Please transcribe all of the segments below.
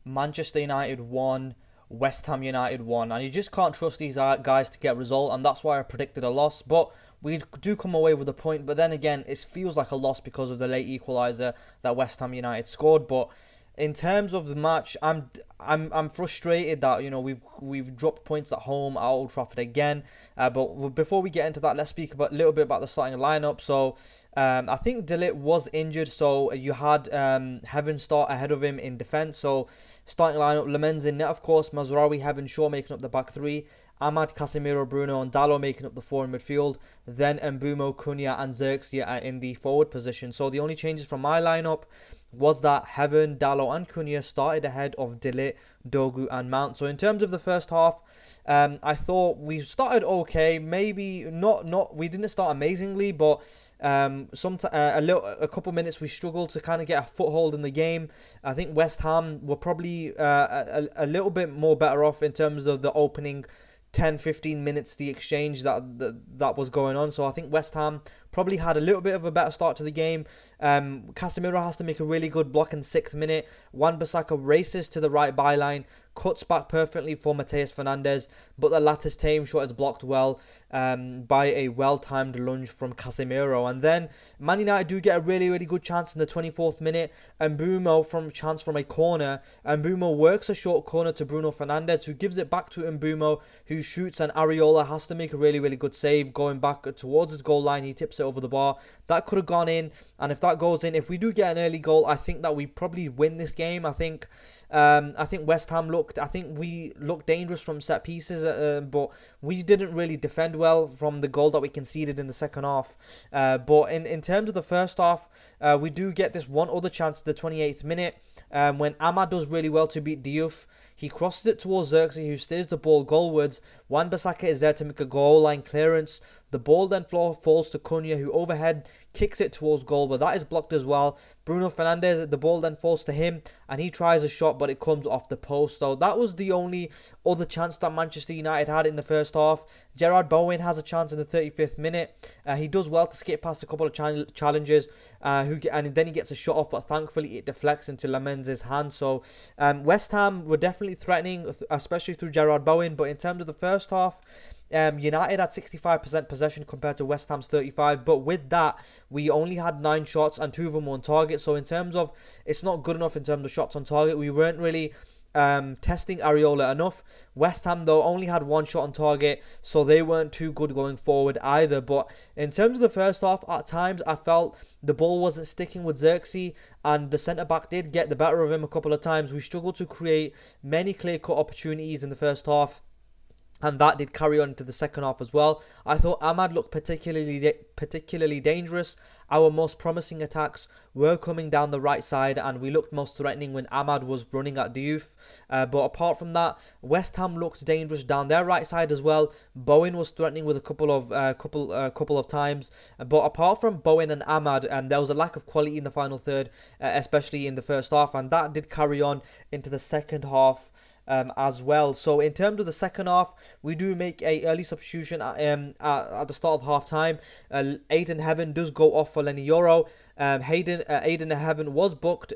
Manchester United won, West Ham United won, and you just can't trust these guys to get a result, and that's why I predicted a loss. But we do come away with a point, but then again, it feels like a loss because of the late equaliser that West Ham United scored. But in terms of the match, I'm frustrated that we've dropped points at home at Old Trafford again. But before we get into that, let's speak a little bit about the starting lineup. So I think Dalot was injured, so you had Heaven start ahead of him in defence. So starting lineup: Lemens in net, of course, Mazraoui, Heaven, Shaw making up the back three. Amad, Casemiro, Bruno and Dalot making up the four in midfield. Then Mbeumo, Cunha and Xerxes are in the forward position. So the only changes from my lineup was that Heaven, Dalot and Cunha started ahead of Dalot, Dogu and Mount. So in terms of the first half, I thought we started okay. Maybe not we didn't start amazingly, but a couple minutes we struggled to kind of get a foothold in the game. I think West Ham were probably a little bit more better off in terms of the opening 10-15 minutes, the exchange that was going on. So I think West Ham probably had a little bit of a better start to the game. Casemiro has to make a really good block in 6th minute. Wan-Bissaka races to the right byline, cuts back perfectly for Mateus Fernandes, but the latter's tame shot is blocked well by a well-timed lunge from Casemiro. And then Man United do get a really, really good chance in the 24th minute. Mbeumo from a corner. Mbeumo works a short corner to Bruno Fernandes, who gives it back to Mbeumo, who shoots, and Areola has to make a really, really good save going back towards his goal line. He tips it over the bar. That could have gone in, and if that goes in, if we do get an early goal, I think that we probably win this game. I think West Ham we looked dangerous from set pieces, but we didn't really defend well from the goal that we conceded in the second half. But in terms of the first half, we do get this one other chance at the 28th minute when Amad does really well to beat Diouf. He crosses it towards Xerxes, who steers the ball goalwards. Wan-Bissaka is there to make a goal line clearance. The ball then falls to Cunha, who overhead kicks it towards goal, but that is blocked as well. Bruno Fernandes, the ball then falls to him, and he tries a shot, but it comes off the post. So that was the only other chance that Manchester United had in the first half. Gerard Bowen has a chance in the 35th minute. He does well to skip past a couple of challenges, and then he gets a shot off, but thankfully it deflects into Lemens' hand. So West Ham were definitely threatening, especially through Gerard Bowen, but in terms of the first half, United had 65% possession compared to West Ham's 35%, but with that, we only had 9 shots and 2 of them were on target. So in terms of, it's not good enough in terms of shots on target. We weren't really testing Areola enough. West Ham, though, only had 1 shot on target, so they weren't too good going forward either. But in terms of the first half, at times, I felt the ball wasn't sticking with Xerxes, and the centre-back did get the better of him a couple of times. We struggled to create many clear-cut opportunities in the first half, and that did carry on into the second half as well. I thought Amad looked particularly dangerous. Our most promising attacks were coming down the right side, and we looked most threatening when Amad was running at Diouf. But apart from that, West Ham looked dangerous down their right side as well. Bowen was threatening with a couple of times. But apart from Bowen and Amad, there was a lack of quality in the final third, especially in the first half, and that did carry on into the second half as well. So in terms of the second half, we do make a early substitution at the start of half time. Aiden Heaven does go off for Lenny Yoro. Aiden Heaven was booked,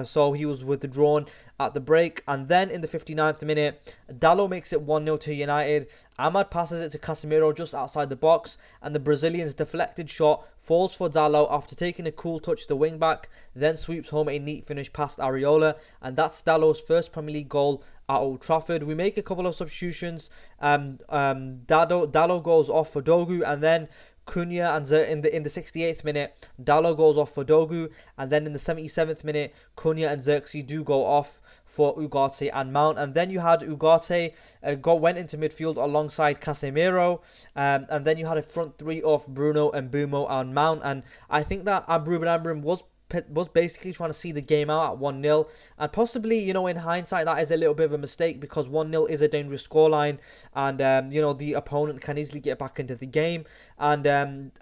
so he was withdrawn at the break. And then in the 59th minute, Dalot makes it 1-0 to United. Amad passes it to Casemiro just outside the box, and the Brazilian's deflected shot falls for Dalot after taking a cool touch to the wing back, then sweeps home a neat finish past Areola, and that's Dalot's first Premier League goal at Old Trafford. We make a couple of substitutions. Dalot goes off for Dogu, and then Cunha, and in the 68th minute, Dalot goes off for Dogu, and then in the 77th minute, Cunha and Xerxes do go off for Ugarte and Mount. And then you had Ugarte went into midfield alongside Casemiro, and then you had a front three of Bruno and Mbeumo and Mount. And I think that Ruben Amorim was basically trying to see the game out at 1-0, and possibly, in hindsight, that is a little bit of a mistake, because 1-0 is a dangerous scoreline, and the opponent can easily get back into the game, and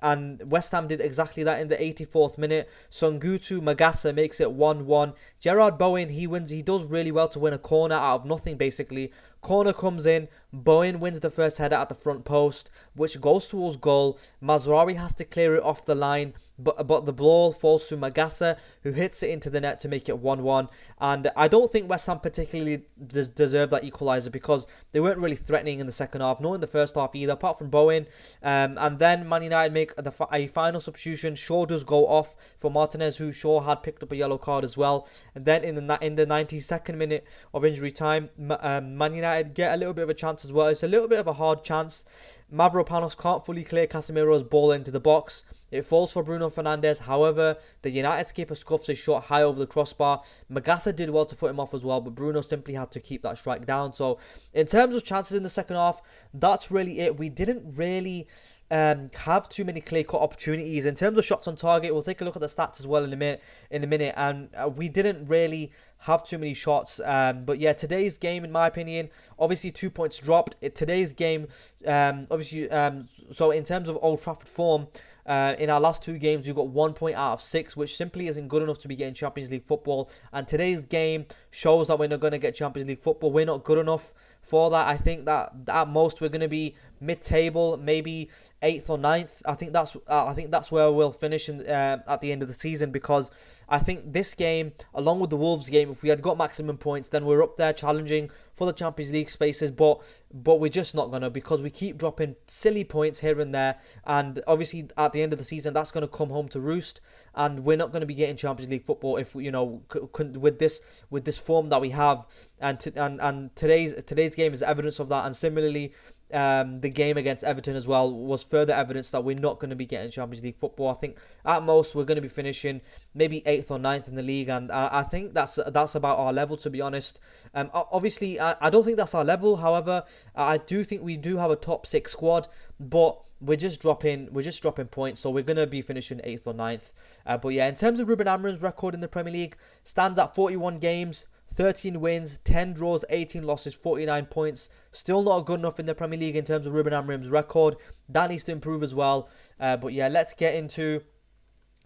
West Ham did exactly that in the 84th minute. Songutu Magassa makes it 1-1. Gerard Bowen, he does really well to win a corner out of nothing, basically Corner comes in. Bowen wins the first header at the front post, which goes towards goal. Mazraoui has to clear it off the line, but the ball falls to Magassa, who hits it into the net to make it 1-1. And I don't think West Ham particularly deserved that equaliser, because they weren't really threatening in the second half, nor in the first half either, apart from Bowen. And then Man United make a final substitution. Shaw does go off for Martinez, who Shaw had picked up a yellow card as well. And then in the 92nd minute of injury time, Man United get a little bit of a chance as well. It's a little bit of a hard chance. Mavropanos can't fully clear Casemiro's ball into the box. It falls for Bruno Fernandes. However, the United skipper scuffs his shot high over the crossbar. Magassa did well to put him off as well, but Bruno simply had to keep that strike down. So, in terms of chances in the second half, that's really it. We didn't really have too many clear-cut opportunities. In terms of shots on target, we'll take a look at the stats as well in a minute, and we didn't really have too many shots. But yeah, today's game, in my opinion, obviously 2 points dropped. Today's game, so in terms of Old Trafford form, in our last 2 games, we've got 1 point out of 6, which simply isn't good enough to be getting Champions League football. And today's game shows that we're not going to get Champions League football. We're not good enough for that. I think that at most we're going to be mid-table, maybe 8th or 9th. I think that's where we'll finish at the end of the season, because I think this game, along with the Wolves game, if we had got maximum points, then we're up there challenging for the Champions League spaces. But we're just not gonna, because we keep dropping silly points here and there, and obviously at the end of the season that's gonna come home to roost, and we're not gonna be getting Champions League football if with this form that we have. And today's game is evidence of that, and similarly, the game against Everton as well was further evidence that we're not going to be getting Champions League football. I think at most we're going to be finishing maybe 8th or 9th in the league, and I think that's about our level, to be honest. Obviously, I don't think that's our level. However, I do think we do have a top 6 squad, but we're just dropping points, so we're going to be finishing 8th or 9th. But yeah, in terms of Ruben Amorim's record in the Premier League, stands at 41 games, 13 wins, 10 draws, 18 losses, 49 points. Still not good enough in the Premier League in terms of Ruben Amorim's record. That needs to improve as well. But yeah, let's get into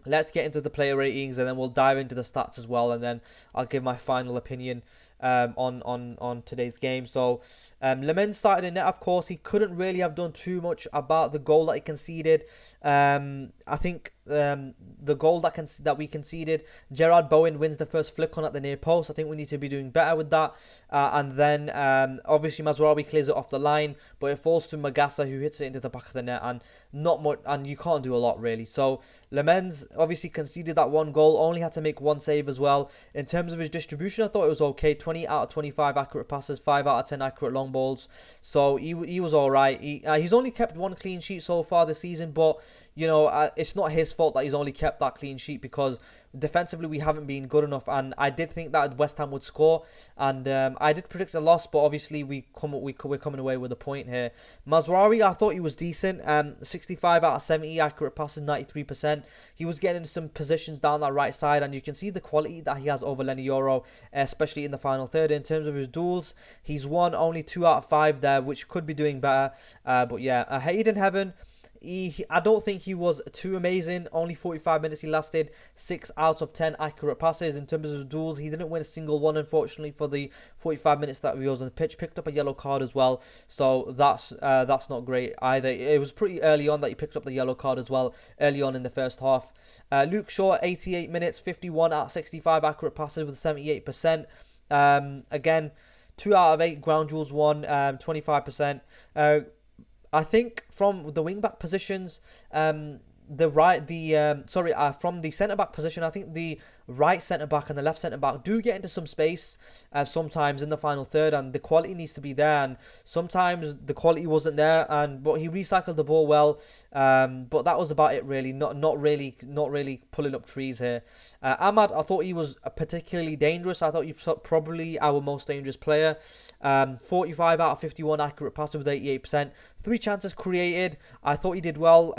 the player ratings, and then we'll dive into the stats as well, and then I'll give my final opinion on today's game. So Lemens started in net. Of course, he couldn't really have done too much about the goal that he conceded. I think the goal that we conceded, Gerard Bowen wins the first flick on at the near post. I think we need to be doing better with that. And then obviously Mazraoui clears it off the line, but it falls to Magassa, who hits it into the back of the net, and not much, and you can't do a lot really. So Lemens obviously conceded that 1 goal, only had to make 1 save as well. In terms of his distribution, I thought it was okay. 20 out of 25 accurate passes, 5 out of 10 accurate long balls. So he was alright. He's only kept 1 clean sheet so far this season, but it's not his fault that he's only kept that clean sheet, because defensively we haven't been good enough, and I did think that West Ham would score, and I did predict a loss, but obviously we're coming away with a point here. Mazraoui, I thought he was decent. 65 out of 70 accurate passes, 93%. He was getting into some positions down that right side, and you can see the quality that he has over Lenny Yoro, especially in the final third. In terms of his duels, he's won only 2 out of 5 there, which could be doing better. But yeah, Hayden Heaven, I don't think he was too amazing. Only 45 minutes he lasted, 6 out of 10 accurate passes. In terms of his duels, he didn't win a single one, unfortunately, for the 45 minutes that he was on the pitch. Picked up a yellow card as well, so that's not great either. It was pretty early on that he picked up the yellow card as well, early on in the first half. Luke Shaw, 88 minutes, 51 out of 65 accurate passes with 78%. Again, 2 out of 8 ground duels won, 25%. I think from the wing-back positions, from the centre-back position, I think the right centre-back and the left centre-back do get into some space sometimes in the final third, and the quality needs to be there, and sometimes the quality wasn't there, but he recycled the ball well, but that was about it really. Not really pulling up trees here. Ahmad, I thought he was particularly dangerous. I thought he was probably our most dangerous player. 45 out of 51 accurate passes with 88%. 3 chances created. I thought he did well.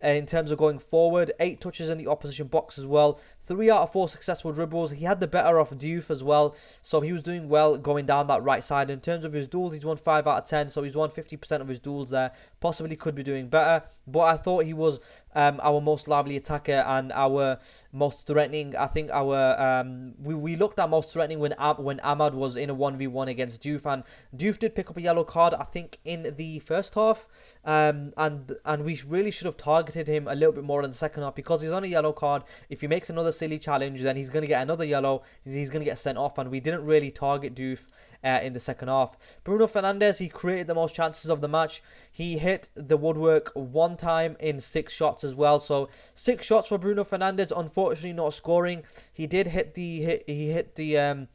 In terms of going forward, 8 touches in the opposition box as well, 3 out of 4 successful dribbles. He had the better of Diouf as well, so he was doing well going down that right side. In terms of his duels, he's won 5 out of 10, so he's won 50% of his duels there. Possibly could be doing better, but I thought he was our most lively attacker and our most threatening. I think our we looked at most threatening when Ahmad was in a 1v1 against Diouf, and Diouf did pick up a yellow card, I think, in the first half, and we really should have targeted him a little bit more in the second half, because he's on a yellow card. If he makes another silly challenge, then he's going to get another yellow, he's going to get sent off, and we didn't really target Diouf in the second half. Bruno Fernandes, he created the most chances of the match. He hit the woodwork 1 time in 6 shots as well. So 6 shots for Bruno Fernandes. Unfortunately, not scoring. He did hit the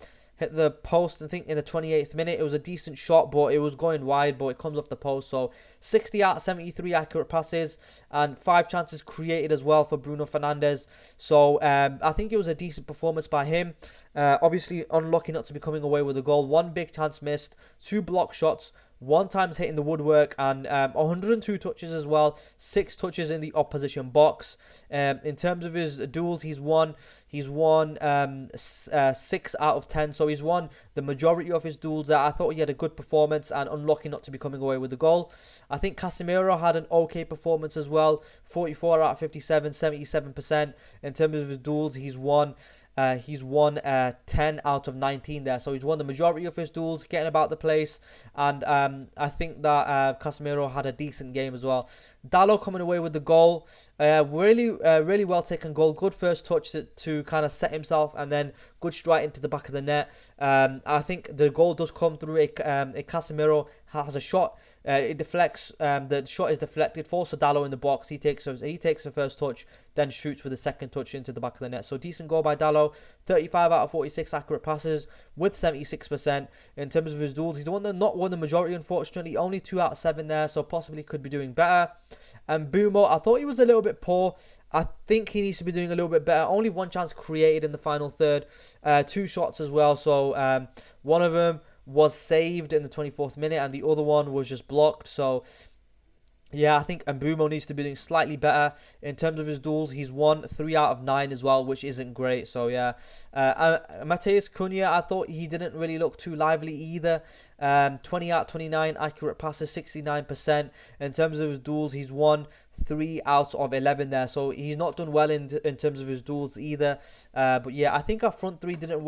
post, I think, in the 28th minute. It was a decent shot, but it was going wide, but it comes off the post. So 60 out of 73 accurate passes and 5 chances created as well for Bruno Fernandes. So I think it was a decent performance by him. Obviously, unlucky not to be coming away with a goal. 1 big chance missed, 2 block shots, 1 time's hitting the woodwork, and 102 touches as well, 6 touches in the opposition box. In terms of his duels, he's won 6 out of 10, so he's won the majority of his duels there. I thought he had a good performance, and unlucky not to be coming away with the goal. I think Casemiro had an okay performance as well, 44 out of 57, 77%. In terms of his duels, he's won 10 out of 19 there, so he's won the majority of his duels, getting about the place, and I think that Casemiro had a decent game as well. Dalot coming away with the goal, really well taken goal, good first touch to kind of set himself, and then good strike into the back of the net. I think the goal does come through a Casemiro has a shot. It deflects. The shot is deflected. Falls to Dalot in the box. He takes the first touch, then shoots with the second touch into the back of the net. So decent goal by Dalot. 35 out of 46 accurate passes with 76%. In terms of his duels, he's the one that not won the majority, unfortunately. Only 2 out of 7 there, so possibly could be doing better. And Bumo, I thought he was a little bit poor. I think he needs to be doing a little bit better. Only 1 chance created in the final third. 2 shots as well. So one of them was saved in the 24th minute, and the other one was just blocked. So yeah, I think Mbumo needs to be doing slightly better. In terms of his duels, he's won 3 out of 9 as well, which isn't great. So yeah, Matheus Cunha, I thought he didn't really look too lively either. 20 out of 29 accurate passes, 69%. In terms of his duels, he's won 3 out of 11 there, so he's not done well in terms of his duels either. But yeah, I think our front 3 didn't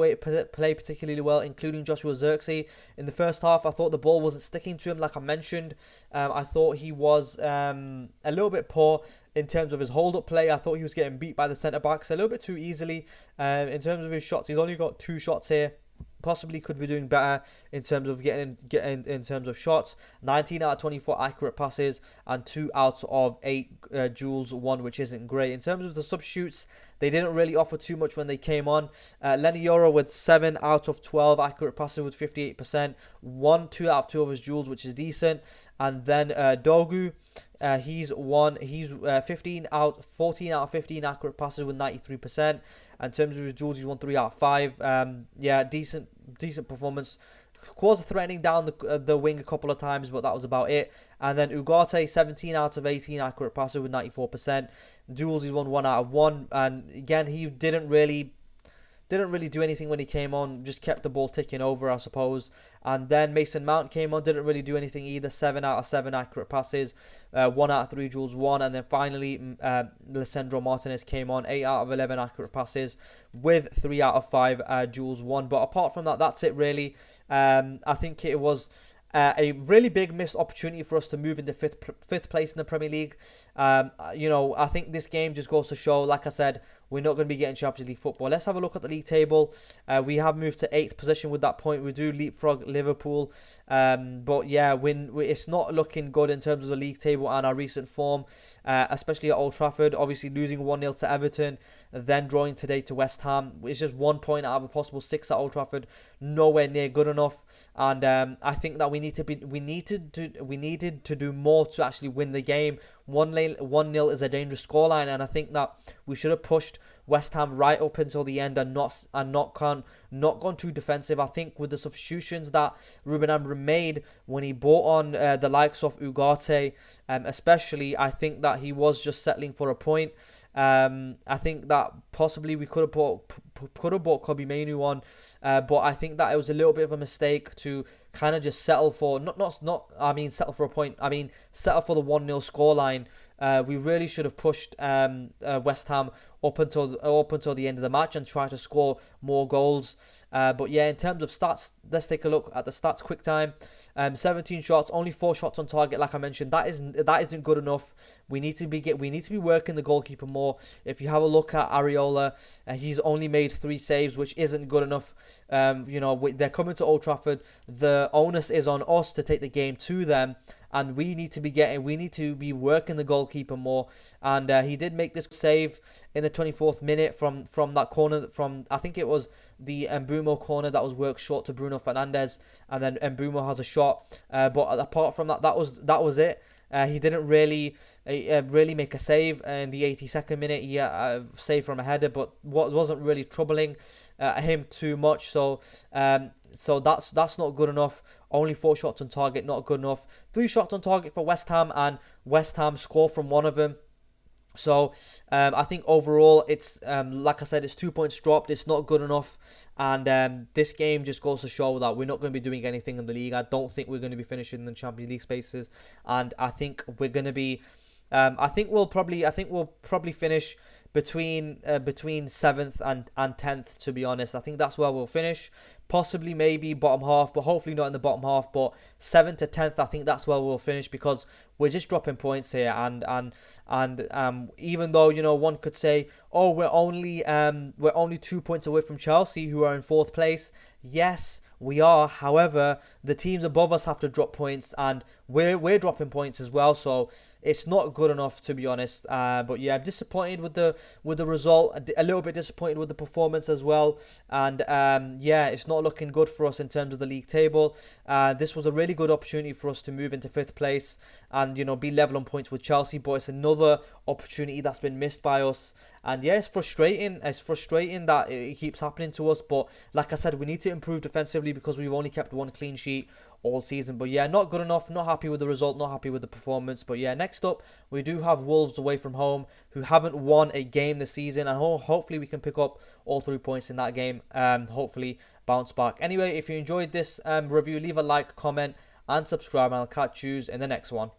play particularly well, including Joshua Zirkzee. In the first half, I thought the ball wasn't sticking to him, like I mentioned. I thought he was a little bit poor in terms of his hold-up play. I thought he was getting beat by the centre-backs a little bit too easily. In terms of his shots, he's only got 2 shots here. Possibly could be doing better in terms of getting in terms of shots. 19 out of 24 accurate passes and 2 out of 8 duels won, which isn't great. In terms of the substitutes, they didn't really offer too much when they came on. Lenny Yoro with 7 out of 12 accurate passes with 58%. 2 out of 2 of his duels, which is decent. And then Dogu, he's 14 out of 15 accurate passes with 93%. In terms of his duels, he's won 3 out of 5. Yeah, decent performance. Caused threatening down the wing a couple of times, but that was about it. And then Ugarte, 17 out of 18 accurate passes with 94%. Duels, he's won 1 out of 1. And again, he didn't really do anything when he came on, just kept the ball ticking over, I suppose. And then Mason Mount came on, didn't really do anything either. 7 out of 7 accurate passes, 1 out of 3 duels won. And then finally, Lisandro Martinez came on, 8 out of 11 accurate passes with 3 out of 5 duels won. But apart from that, that's it really. I think it was a really big missed opportunity for us to move into fifth place in the Premier League. I think this game just goes to show, like I said, we're not going to be getting Champions League football. Let's have a look at the league table. We have moved to 8th position with that point. We do leapfrog Liverpool. But yeah, it's not looking good in terms of the league table and our recent form, especially at Old Trafford. Obviously losing 1-0 to Everton, then drawing today to West Ham. It's just 1 point out of a possible 6 at Old Trafford. Nowhere near good enough. And I think that we needed to do more to actually win the game. 1-0 is a dangerous scoreline, and I think that we should have pushed West Ham right up until the end and not gone too defensive. I think with the substitutions that Ruben Amorim made when he brought on the likes of Ugarte, especially, I think that he was just settling for a point. I think that possibly we could have bought Kobe Mainu on, but I think that it was a little bit of a mistake to kind of just settle for settle for a point. I mean settle for the 1-0 scoreline. We really should have pushed West Ham up until the end of the match and try to score more goals. But yeah, in terms of stats, let's take a look at the stats quick time. 17 shots, only 4 shots on target. Like I mentioned, that isn't good enough. We need to be working the goalkeeper more. If you have a look at Areola, he's only made 3 saves, which isn't good enough. They're coming to Old Trafford. The onus is on us to take the game to them, and we need to be working the goalkeeper more. And he did make this save in the 24th minute from that corner, from I think it was the Mbumo corner that was worked short to Bruno Fernandes, and then Mbumo has a shot. But apart from that, that was it. He didn't really make a save in the 82nd minute. He saved from a header, but wasn't really troubling him too much. So that's not good enough. Only 4 shots on target, not good enough. 3 shots on target for West Ham, and West Ham score from one of them. So I think overall, it's like I said, it's 2 points dropped. It's not good enough, and this game just goes to show that we're not going to be doing anything in the league. I don't think we're going to be finishing in the Champions League spaces, and I think we're going to be. I think we'll probably finish between 7th and 10th. To be honest, I think that's where we'll finish. Possibly maybe bottom half, but hopefully not in the bottom half. But 7th to 10th, I think that's where we'll finish, because we're just dropping points here. And even though one could say, oh, we're only 2 points away from Chelsea, who are in 4th place. Yes, we are. However, the teams above us have to drop points, and we're dropping points as well. So it's not good enough, to be honest. But yeah, I'm disappointed with the result. A little bit disappointed with the performance as well. And yeah, it's not looking good for us in terms of the league table. This was a really good opportunity for us to move into 5th place and be level on points with Chelsea. But it's another opportunity that's been missed by us. And yeah, it's frustrating. It's frustrating that it keeps happening to us. But like I said, we need to improve defensively, because we've only kept 1 clean sheet all season. But yeah, not good enough. Not happy with the result. Not happy with the performance. But yeah, next up, we do have Wolves away from home, who haven't won a game this season. And hopefully we can pick up all 3 points in that game. Hopefully bounce back. Anyway, if you enjoyed this review, leave a like, comment, and subscribe. And I'll catch you in the next one.